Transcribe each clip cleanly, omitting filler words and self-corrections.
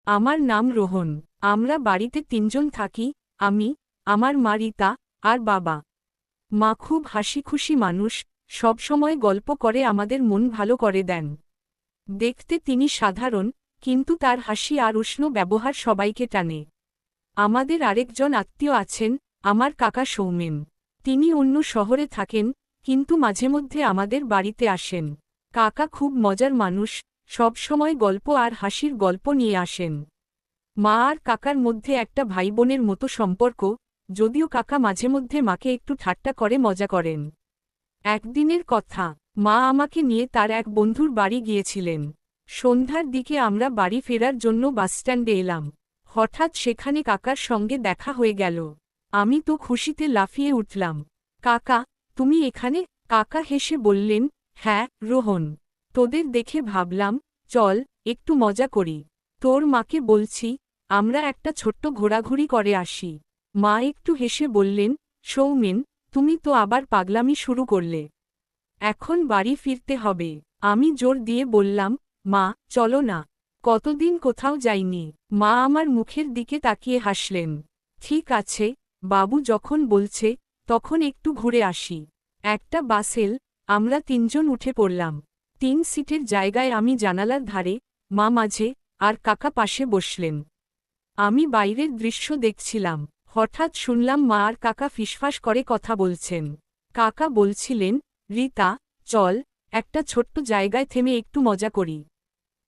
আমার নাম রোহন। আমরা বাড়িতে তিনজন থাকি, আমি, আমার মা রীতা, আর বাবা। মা খুব হাসিখুশি মানুষ, সবসময় গল্প করে আমাদের মন ভালো করে দেন। দেখতে তিনি সাধারণ, কিন্তু তার হাসি আর উষ্ণ ব্যবহার সবাইকে টানে। আমাদের আরেকজন আত্মীয় আছেন, আমার কাকা সৌমেন। তিনি অন্য শহরে থাকেন, কিন্তু মাঝেমধ্যে আমাদের বাড়িতে আসেন। কাকা খুব মজার মানুষ, সবসময় গল্প আর হাসির গল্প নিয়ে আসেন। মা আর কাকার মধ্যে একটা ভাইবোনের মতো সম্পর্ক, যদিও কাকা মাঝেমধ্যে মাকে একটু ঠাট্টা করে মজা করেন। একদিনের কথা, মা আমাকে নিয়ে তার এক বন্ধুর বাড়ি গিয়েছিলেন। সন্ধ্যার দিকে আমরা বাড়ি ফেরার জন্য বাসস্ট্যান্ডে এলাম। হঠাৎ সেখানে কাকার সঙ্গে দেখা হয়ে গেল। আমি তো খুশিতে লাফিয়ে উঠলাম। কাকা, তুমি এখানে? কাকা হেসে বললেন, হ্যাঁ রোহন, তোদের দেখে ভাবলাম, চল একটু মজা করি। তোর মাকে বলছি, আমরা একটা ছোট্ট ঘোরাঘুরি করে আসি। মা একটু হেসে বললেন, সৌমেন, তুমি তো আবার পাগলামি শুরু করলে। এখন বাড়ি ফিরতে হবে। আমি জোর দিয়ে বললাম, মা চলো না, কতদিন কোথাও যাইনি। মা আমার মুখের দিকে তাকিয়ে হাসলেন। ঠিক আছে, বাবু যখন বলছে, তখন একটু ঘুরে আসি। একটা বাসেল, আমরা তিনজন উঠে পড়লাম। 3 সিটের জায়গায় আমি জানালার ধারে, মা মাঝে, আর কাকা পাশে বসলেন। আমি বাইরের দৃশ্য দেখছিলাম। হঠাৎ শুনলাম মা আর কাকা ফিসফাস করে কথা বলছেন। কাকা বলছিলেন, রীতা, চল, একটা ছোট্ট জায়গায় থেমে একটু মজা করি।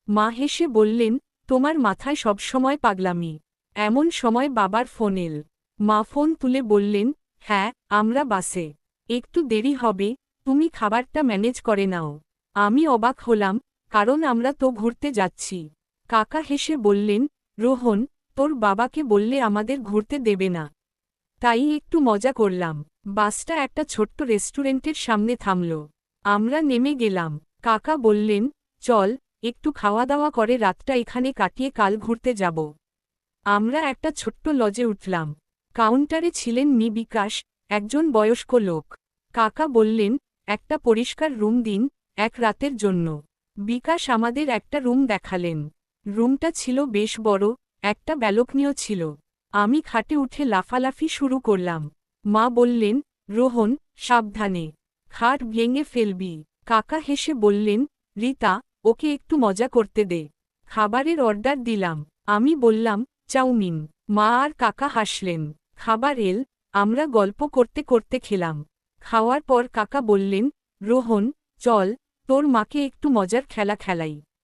মা হেসে বললেন, তোমার মাথায় সবসময় পাগলামি। এমন সময় বাবার ফোন এল। মা ফোন তুলে বললেন, হ্যাঁ, আমরা বাসে। একটু দেরি হবে, তুমি খাবারটা ম্যানেজ করে নাও। আমি অবাক হলাম, কারণ আমরা তো ঘুরতে যাচ্ছি। কাকা হেসে বললেন, রোহন, তোর বাবাকে বললে আমাদের ঘুরতে দেবে না। তাই একটু মজা করলাম। বাসটা একটা ছোট্ট রেস্টুরেন্টের সামনে থামল। আমরা নেমে গেলাম। কাকা বললেন, চল, একটু খাওয়া দাওয়া করে রাতটা এখানে কাটিয়ে কাল ঘুরতে যাব। আমরা একটা ছোট্ট লজে উঠলাম। কাউন্টারে ছিলেন মি বিকাশ, একজন বয়স্ক লোক। কাকা বললেন, একটা পরিষ্কার রুম দিন, এক রাতের জন্য। বিকাশ আমাদের একটা রুম দেখালেন। রুমটা ছিল বেশ বড়, একটা ব্যালকনিও ছিল। আমি খাটে উঠে লাফালাফি শুরু করলাম। মা বললেন, রোহন, সাবধানে, খাট ভেঙে ফেলবি। কাকা হেসে বললেন, রীতা, ওকে একটু মজা করতে দে। খাবারের অর্ডার দিলাম। আমি বললাম, চাউমিন। মা আর কাকা হাসলেন। খাবার এল, আমরা গল্প করতে করতে খেলাম। খাওয়ার পর কাকা বললেন, রোহন, চল, তোর মাকে একটু মজার খেলা খেলাই।